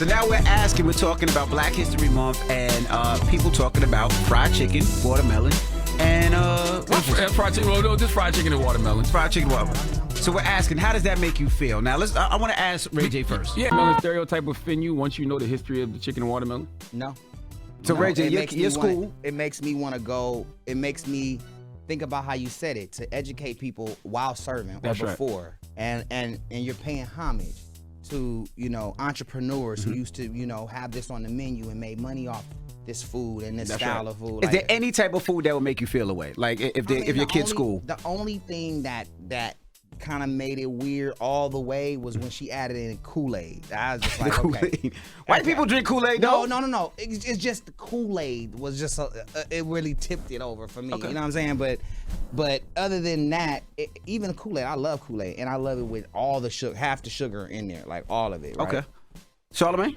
So now we're talking about Black History Month and people talking about fried chicken, watermelon, and fried chicken. Well, no, just fried chicken and watermelon. Fried chicken, watermelon. So we're asking, how does that make you feel? Now, I want to ask Ray J first. Yeah, melon stereotype will offend you once you know the history of the chicken and watermelon? No. So Ray J, your school. It makes me want to go. It makes me think about how you said it, to educate people while serving or before, right. and you're paying homage to entrepreneurs who used to have this on the menu and made money off this food and this style of food. Is there any type of food that would make you feel away? Like if your kid's school? The only thing that kind of made it weird all the way was when she added in Kool-Aid. I was just like, okay. White people drink Kool-Aid, though? No. It's just the Kool-Aid was just, it really tipped it over for me. Okay. You know what I'm saying? But other than that, even the Kool-Aid, I love Kool-Aid. And I love it with all the sugar, half the sugar in there, like all of it, right? Okay. Charlamagne?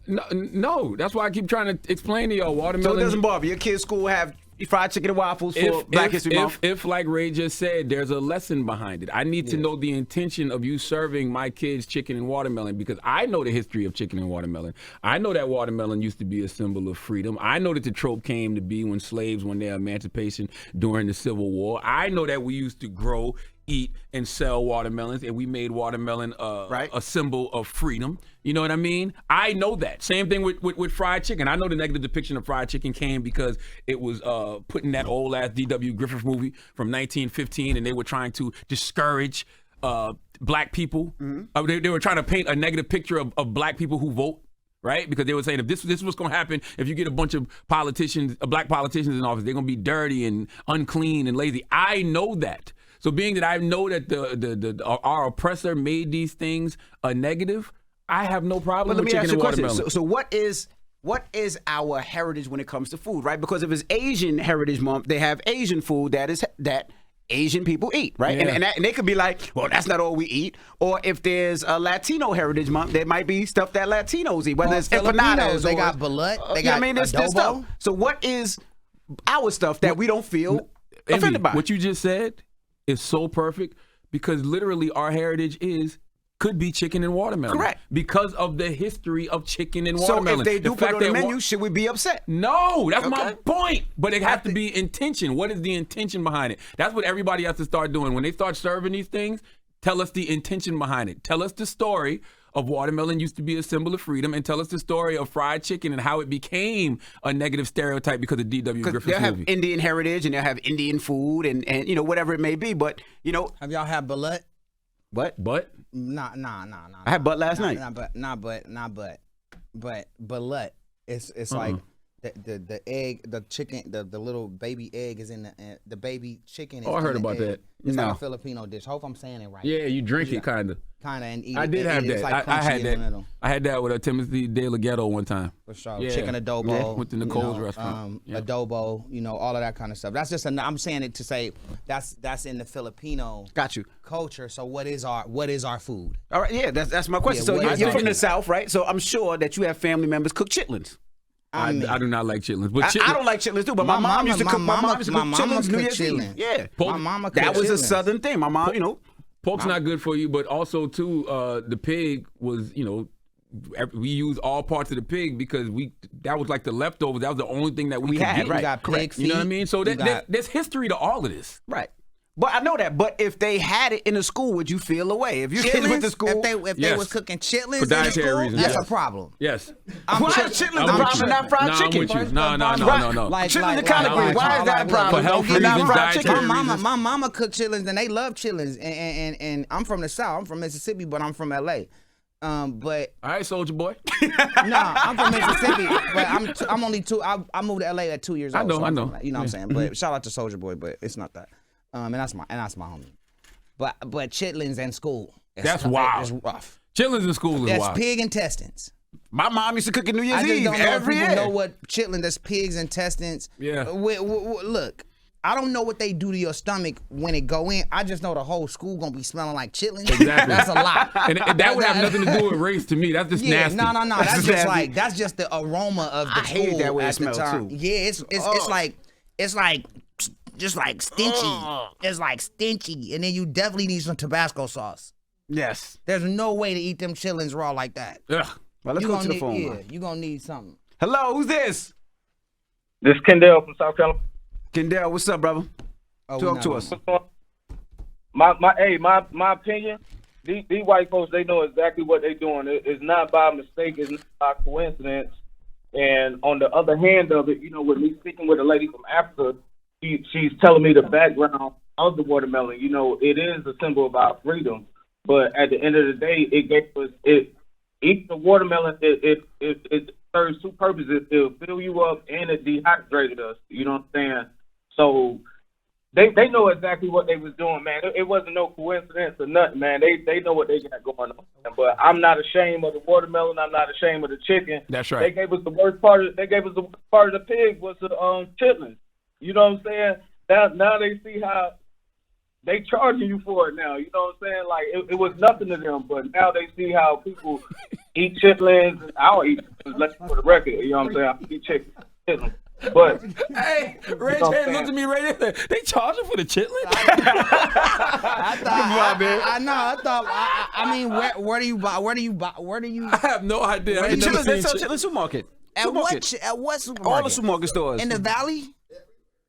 No, that's why I keep trying to explain to y'all. Watermelon. So it doesn't bother your kid's school have fried chicken and waffles for Black History Month? If, like Ray just said, there's a lesson behind it. I need to know the intention of you serving my kids chicken and watermelon, because I know the history of chicken and watermelon. I know that watermelon used to be a symbol of freedom. I know that the trope came to be when slaves won their emancipation during the Civil War. I know that we used to grow, eat, and sell watermelons, and we made watermelon a symbol of freedom. You know what I mean? I know that. Same thing with fried chicken. I know the negative depiction of fried chicken came because it was put in that old ass D.W. Griffith movie from 1915, and they were trying to discourage black people. Mm-hmm. They were trying to paint a negative picture of black people who vote. Right? Because they were saying if this is what's going to happen if you get a bunch of politicians, black politicians in office, they're going to be dirty and unclean and lazy. I know that. So being that I know that our oppressor made these things a negative, I have no problem with chicken and watermelon. So what is our heritage when it comes to food, right? Because if it's Asian Heritage Month, they have Asian food that Asian people eat, right? Yeah. And they could be like, well, that's not all we eat. Or if there's a Latino Heritage Month, there might be stuff that Latinos eat, whether it's empanadas. They got balut, they got there's stuff. So what is our stuff that we don't feel offended by? What you just said is so perfect, because literally our heritage could be chicken and watermelon. Correct. Because of the history of chicken and watermelon. So if they do put it on the menu, should we be upset? No, that's my point. But it has to be intention. What is the intention behind it? That's what everybody has to start doing. When they start serving these things, tell us the intention behind it. Tell us the story of watermelon used to be a symbol of freedom, and tell us the story of fried chicken and how it became a negative stereotype because of D.W. Griffith's movie. They'll have Indian heritage and they'll have Indian food and whatever it may be. But have y'all had balut? What? Butt? Nah. I had butt last night. But balut. It's like the egg, the chicken, the little baby egg is in the baby chicken. I heard about that. It's like a Filipino dish. Hope I'm saying it right. Yeah, you drink it kind of. And eat it. I did have that. Like I had that. I had that with Timothy De La Ghetto one time. For sure. Yeah. Chicken adobo. With the Nicole's restaurant. Adobo, all of that kind of stuff. That's just I'm saying it to say that's in the Filipino culture. So what is our food? All right, yeah, that's my question. So you're from the South, right? So I'm sure that you have family members cook chitlins. I do not like chitlins, but I don't like chitlins too. But my mom used to cook. My mom used to cook chitlins New Year's Eve. Yeah, my mama cooked that was chitlins. A Southern thing. My mom, pork's not good for you, but also too, the pig was, we use all parts of the pig because that was like the leftovers. That was the only thing that we could get. Right. We got pig feet. You know what I mean? So there's history to all of this. Right. But I know that. But if they had it in the school, would you feel away? If your kids went to school, if they was cooking chitlins in the school, that's a problem. Yes. Why is chitlins a problem, not fried chicken? No. Chitlins are collard greens. Why is that a problem? For health reasons, dietary reasons. My mama cooked chitlins, and they love chitlins. And I'm from the South. I'm from Mississippi, but I'm from L.A. But all right, soldier boy. I'm from Mississippi, but I'm only two. I moved to L.A. at 2 years old. I know. You know what I'm saying? But shout out to Soldier Boy, but it's not that. And that's my homie. But chitlins in school. That's wild. It's rough. Chitlins in school is wild. That's pig intestines. My mom used to cook at New Year's Eve every year. I just don't know if people know what chitlin. That's pig's intestines. Yeah. Look, I don't know what they do to your stomach when it go in. I just know the whole school gonna be smelling like chitlins. Exactly. That's a lot. And that would have nothing to do with race to me. That's just nasty. No. That's just that's just the aroma of the school. I hate that way it smells too. Yeah, it's like just like stingy. It's like stingy. And then you definitely need some Tabasco sauce. Yes. There's no way to eat them chitlins raw like that. Ugh. Well, let's go to the phone. Yeah, you gonna need something. Hello, who's this? This is Kendall from South Carolina. Kendall, what's up, brother? Talk to us. My opinion, these white folks, they know exactly what they're doing. It's not by mistake. It's not by coincidence. And on the other hand of it, with me speaking with a lady from Africa, she's telling me the background of the watermelon. It is a symbol of our freedom. But at the end of the day, it gave us eating the watermelon. It serves two purposes. It'll fill you up and it dehydrated us. You know what I'm saying? So they know exactly what they was doing, man. It wasn't no coincidence or nothing, man. They know what they got going on. But I'm not ashamed of the watermelon. I'm not ashamed of the chicken. That's right. They gave us the worst part of the pig was the chitlins. You know what I'm saying? Now they see how they charging you for it now. You know what I'm saying? Like it was nothing to them, but now they see how people eat chitlins. I don't eat chitlins, let's for the record. You know what I'm saying? I eat chitlins. But hey, Ray J looked at me right there. They charging for the chitlins? I mean, where do you buy? I have no idea. They sell chitlins supermarket. At what supermarket? All the supermarket stores. In the valley?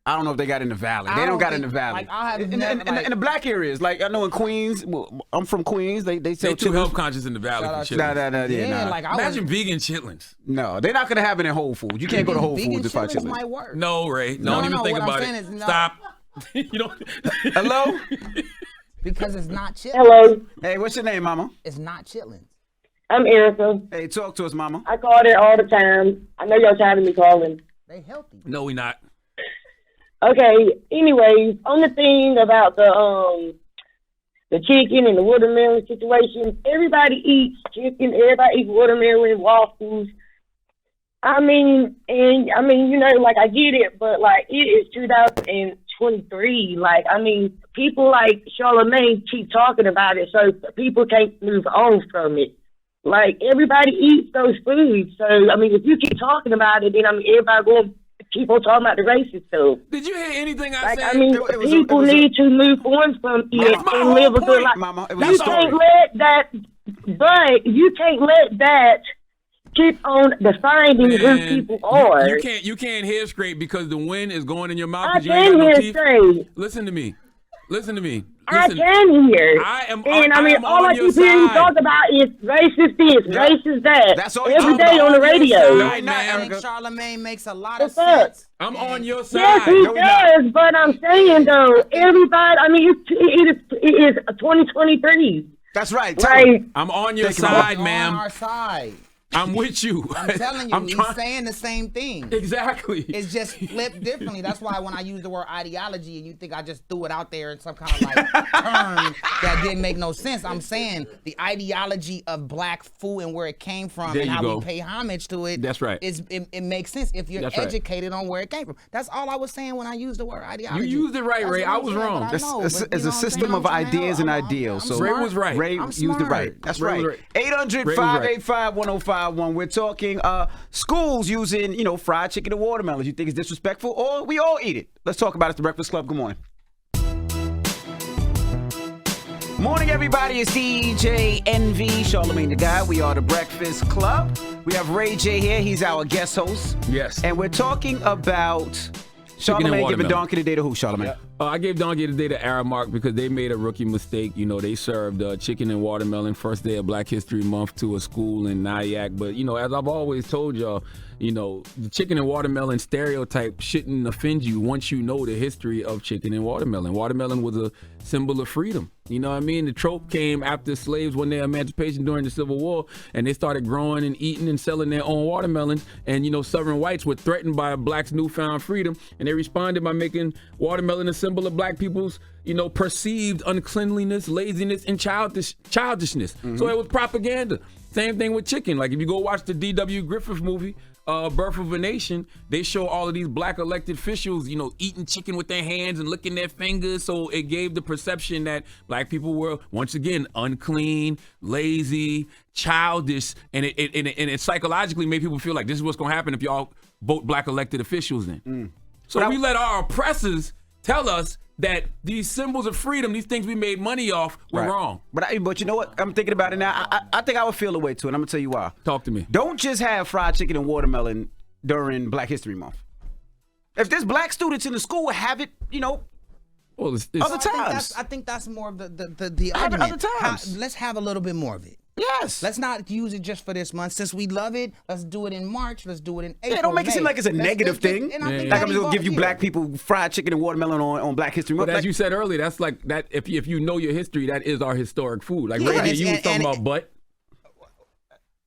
I don't know if they got in the valley. They don't got in the valley. Like, in the black areas, like I know in Queens. I'm from Queens. They sell too chitlins. health conscious in the valley for chitlins. Nah. Like Imagine vegan chitlins. No, they're not gonna have it in Whole Foods. You can't go to Whole Foods to find chitlins. Might work. No, Ray. Don't even think about it. Stop. You don't. Hello? Because it's not chitlins. Hello. Hey, what's your name, mama? It's not chitlins. I'm Erica. Hey, talk to us, mama. I call there all the time. I know y'all tired of me calling. They healthy. No, we not. Okay. Anyways, on the thing about the chicken and the watermelon situation, everybody eats chicken. Everybody eats watermelon, waffles. I mean, like I get it, but like it is 2023. Like, I mean, people like Charlamagne keep talking about it, so people can't move on from it. Like, everybody eats those foods. So, I mean, if you keep talking about it, then everybody going to keep on talking about the racist stuff. Did you hear anything I like, said? I mean, people need to move on from it and live a good life. Mama, it was You a story. can't let that, but you can't let that keep on defining who people are. You can't hear straight because the wind is going in your mouth. I You ain't can got no hear teeth. straight. Listen to me. I can hear. I am All I keep hearing you talk about is racist this, racist that. That's all every day on the radio. Right I now, think Charlamagne makes a lot of What's up? sense. I'm on your side. Yes, he does, but I'm saying though, everybody. I mean, it is 2023. That's right. Like, I'm on your Think side, On ma'am. our side. I'm with you. I'm telling you, he's saying the same thing. Exactly. It's just flipped differently. That's why when I use the word ideology and you think I just threw it out there in some kind of like term that didn't make no sense, I'm saying the ideology of black food and where it came from and how we pay homage to it. That's right. It makes sense if you're educated on where it came from. That's all I was saying when I used the word ideology. You used it right, Ray. I was wrong. It's a system of ideas and ideals. So Ray was right. Ray used it right. That's right. 800-585-1051. We're talking schools using, fried chicken and watermelons. You think it's disrespectful? Or we all eat it? Let's talk about it at the Breakfast Club. Good morning. Morning, everybody. It's DJ NV, Charlamagne the Guy. We are the Breakfast Club. We have Ray J here. He's our guest host. Yes. And we're talking about Charlamagne giving Donkey today to who, Charlamagne? Yeah. I gave Donkey today to Aramark because they made a rookie mistake. They served chicken and watermelon first day of Black History Month to a school in Nyack. But, as I've always told y'all, the chicken and watermelon stereotype shouldn't offend you once you know the history of chicken and watermelon. Watermelon was a symbol of freedom. You know what I mean? The trope came after slaves won their emancipation during the Civil War, and they started growing and eating and selling their own watermelons. And, Southern whites were threatened by blacks' newfound freedom, and they responded by making watermelon a symbol of black people's, perceived uncleanliness, laziness, and childishness. Mm-hmm. So it was propaganda. Same thing with chicken. Like if you go watch the D.W. Griffith movie, Birth of a Nation, they show all of these black elected officials, eating chicken with their hands and licking their fingers. So it gave the perception that black people were, once again, unclean, lazy, childish, and it psychologically made people feel like this is what's going to happen if y'all vote black elected officials in. So we let our oppressors tell us that these symbols of freedom, these things we made money off, were wrong. But you know what? I'm thinking about it now. I think I would feel a way to it. I'm gonna tell you why. Talk to me. Don't just have fried chicken and watermelon during Black History Month. If there's black students in the school, have it. Well, it's other times. I think that's more of the Have it argument. other times. Let's have a little bit more of it. Yes. Let's not use it just for this month. Since we love it, let's do it in March. Let's do it in April. Yeah, don't make it seem May. like it's a negative thing. And I think Like that I'm just gonna give you evolved, black people fried chicken and watermelon on Black History Month. But as Like, you said earlier, that's like that. If you know your history, that is our historic food. Like Yeah, right here, it's- you was and- talking and- about butt,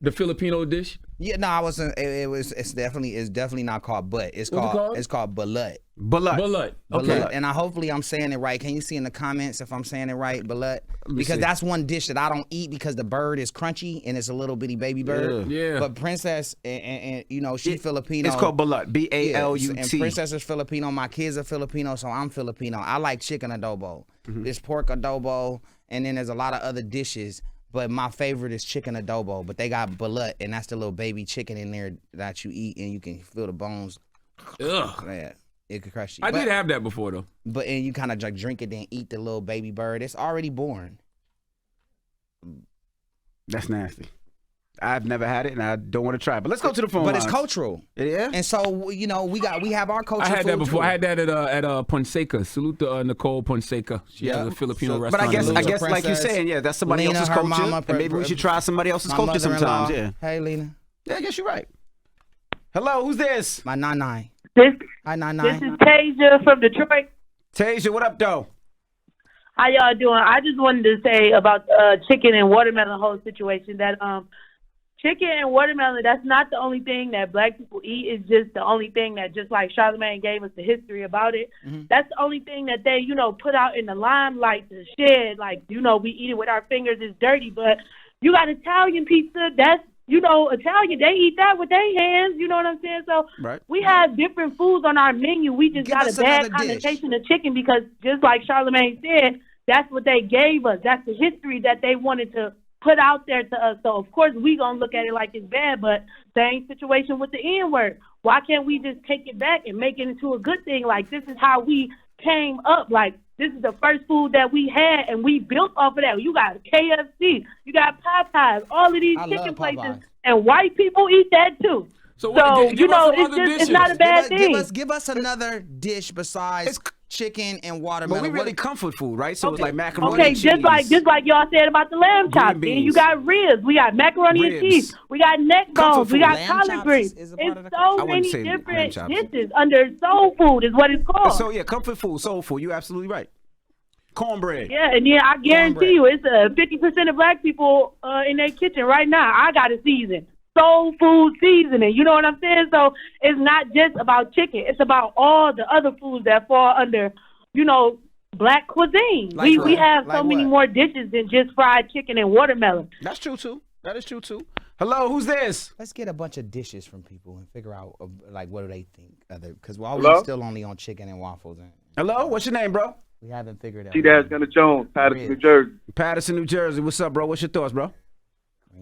the Filipino dish. Yeah, no, I wasn't. It's definitely not called butt. What's it called? It's called balut. Balut. Balut. Okay. Balut. And hopefully I'm saying it right. Can you see in the comments if I'm saying it right, balut? Because see. that's one dish that I don't eat because the bird is crunchy and it's a little bitty baby bird. Yeah. But Princess and she's Filipino. It's called balut. BALUT. And Princess is Filipino. My kids are Filipino, so I'm Filipino. I like chicken adobo. There's pork adobo, and then there's a lot of other dishes. But my favorite is chicken adobo. But they got balut, and that's the little baby chicken in there that you eat, and you can feel the bones. Ugh. Yeah, it could crush you. I But- did have that before though. But and you kind of like drink it, then eat the little baby bird. It's already born. That's nasty. I've never had it, and I don't want to try it. But let's go to the phone But it's lines. cultural. Yeah. And so we have our culture. I had that food, before. too. I had that at Ponseca. Salute to Nicole Ponseca. She has Yeah. a Filipino So- But restaurant. I guess, in Lugo. like you're Princess, saying, yeah, that's somebody Lena, else's her culture, mama, and maybe we should try somebody else's My culture mother-in-law. sometimes. Yeah. Hey, Lena. Yeah, I guess you're right. Hello, who's this? My nine. This Hi, nine. this is Tasia from Detroit. Tasia, what up, though? How y'all doing? I just wanted to say about chicken and watermelon whole situation that chicken and watermelon, that's not the only thing that black people eat. It's just the only thing that, just like Charlamagne gave us the history about it, that's the only thing that they, put out in the limelight to shed. Like, we eat it with our fingers. It's dirty. But you got Italian pizza. That's, Italian. They eat that with their hands. You know what I'm saying? So Right. we have different foods on our menu. We just Give got us a bad another dish. connotation of chicken because, just like Charlamagne said, that's what they gave us. That's the history that they wanted to put out there to us. So, of course, we going to look at it like it's bad, but same situation with the N-word. Why can't we just take it back and make it into a good thing? Like, this is how we came up. Like, this is the first food that we had, and we built off of that. You got KFC. You got Popeyes. All of these I chicken love places. Popeyes. And white people eat that, too. So give us some other it's not a dishes. bad thing. Give us another dish besides chicken and watermelon. But we really comfort food, right? So it's like macaroni Okay, and cheese. just like y'all said about the lamb chops. beans. Then you got ribs. We got macaroni and Ribs. cheese. We got neck Comfort bones. We food. got Lamb collard chops greens. is a part of It's the- I so wouldn't many say lamb different chops. dishes under soul food is what it's called. So, yeah, comfort food, soul food. You're absolutely right. Cornbread. Yeah, and yeah, I guarantee you, it's 50% of black people in their kitchen right now. I got a season. Soul food seasoning. You know what I'm saying? So it's not just about chicken. It's about all the other foods that fall under, black cuisine. Like We what? have so Like many what? more dishes than just fried chicken and watermelon. That's true, too. That is true, too. Hello, who's this? Let's get a bunch of dishes from people and figure out what do they think. Because we're Hello? still only on chicken and waffles. And Hello, what's your name, bro? we haven't figured out. T-Dad's Gunner Jones, Patterson, New Jersey. Patterson, New Jersey. What's up, bro? What's your thoughts, bro?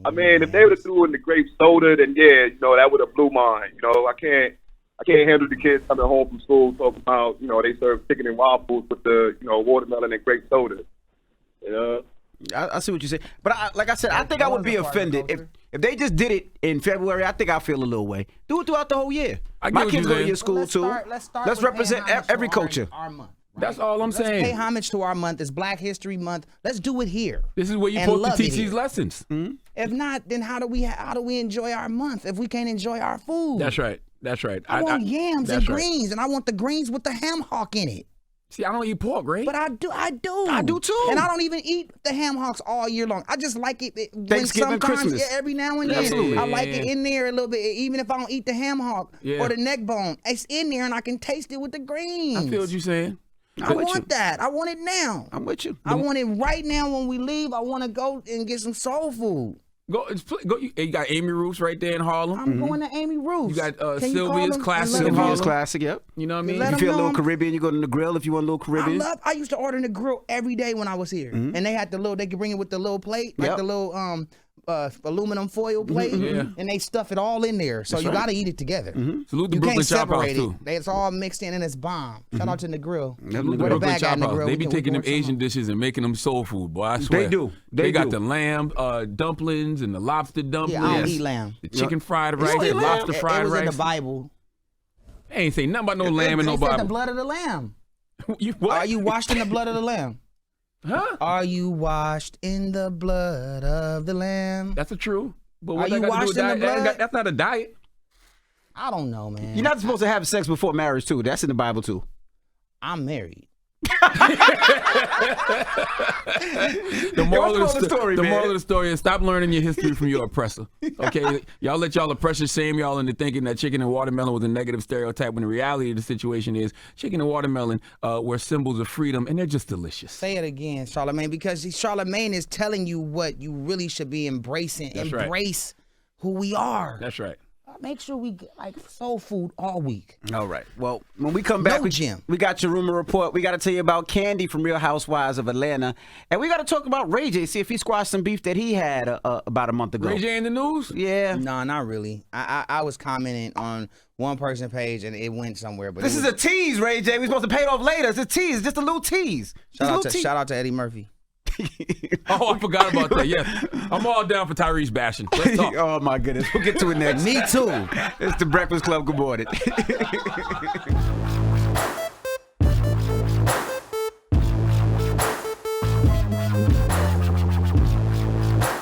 I mean, if they would have threw in the grape soda, then yeah, that would have blew mine. I can't handle the kids coming home from school talking about, they serve chicken and waffles with the, watermelon and grape soda. I see what you're saying. But like I said, I think I would be offended if they just did it in February. I think I feel a little way. Do it throughout the whole year. I get My what kids you're go to saying. your school, too. Let's Let's represent every culture. Our month. That's all I'm Let's pay saying. homage to our month. It's Black History Month. Let's do it here. This is where you're And supposed to love teach it these here. lessons. If not, then how do we enjoy our month if we can't enjoy our food? That's right. That's right. I want yams and that's right. greens, and I want the greens with the ham hock in it. See, I don't eat pork, right? But I do. I do, too. And I don't even eat the ham hocks all year long. I just like it when Thanksgiving, sometimes, Christmas. yeah, every now and then. Absolutely. I like it in there a little bit, even if I don't eat the ham hock Yeah. or the neck bone. It's in there, and I can taste it with the greens. I feel what you're saying. I want that. I want it now. I'm with you. I want it right now when we leave. I want to go and get some soul food. Go. You got Amy Roof's right there in Harlem. I'm going to Amy Roof's. You got Can you call Sylvia's them and Classic let them in know? Sylvia's Harlem. Classic, yep. You know what I mean? Let If you them feel a know little I'm- Caribbean, you go to the grill if you want a little Caribbean. I used to order in the grill every day when I was here, and they had they could bring it with the little plate, like Yep. the little aluminum foil plate, and they stuff it all in there. So you got to eat it together. Salute the You Brooklyn can't Chop House separate too. it. It's all mixed in and it's bomb. Shout out to the grill. Salute the Where the Brooklyn bag at in Chop the House. grill? They We be can taking them order some Asian out. dishes and making them soul food, boy. I swear. do. They got do. the lamb dumplings and the lobster dumplings. Yeah, I don't eat lamb. The chicken fried rice, don't the eat lamb? lobster fried It was in rice. the Bible. They ain't say nothing about no lamb and no They said the Bible. blood of the lamb. What? Are you washed in the blood of the lamb? Huh? Are you washed in the blood of the lamb? That's a true. But Are what you that got to do washed with in the diet? That ain't blood? That's not a diet. I don't know, man. You're not supposed to have sex before marriage too. That's in the Bible too. I'm married. The moral, what's of, the story, the man? moral of the story is stop learning your history from your oppressor. Okay, y'all let y'all oppressors shame y'all into thinking that chicken and watermelon was a negative stereotype when the reality of the situation is chicken and watermelon were symbols of freedom and they're just delicious. Say it again, Charlamagne, because Charlamagne is telling you what you really should be embracing. That's right. Embrace who we are. That's right. Make sure we get like soul food all week. All right. Well, when we come back, No gym. we got your rumor report. We got to tell you about Candy from Real Housewives of Atlanta, and we got to talk about Ray J. See if he squashed some beef that he had about a month ago. Ray J in the news? Yeah. No, not really. I was commenting on one person's page and it went somewhere. But This is a tease, Ray J. We're supposed to pay it off later. It's a tease. It's just a little tease. shout out to Eddie Murphy. Oh, I forgot about that. Yes. I'm all down for Tyrese bashing. Let's talk. Oh my goodness. We'll get to it next. Me too. It's the Breakfast Club. Good morning.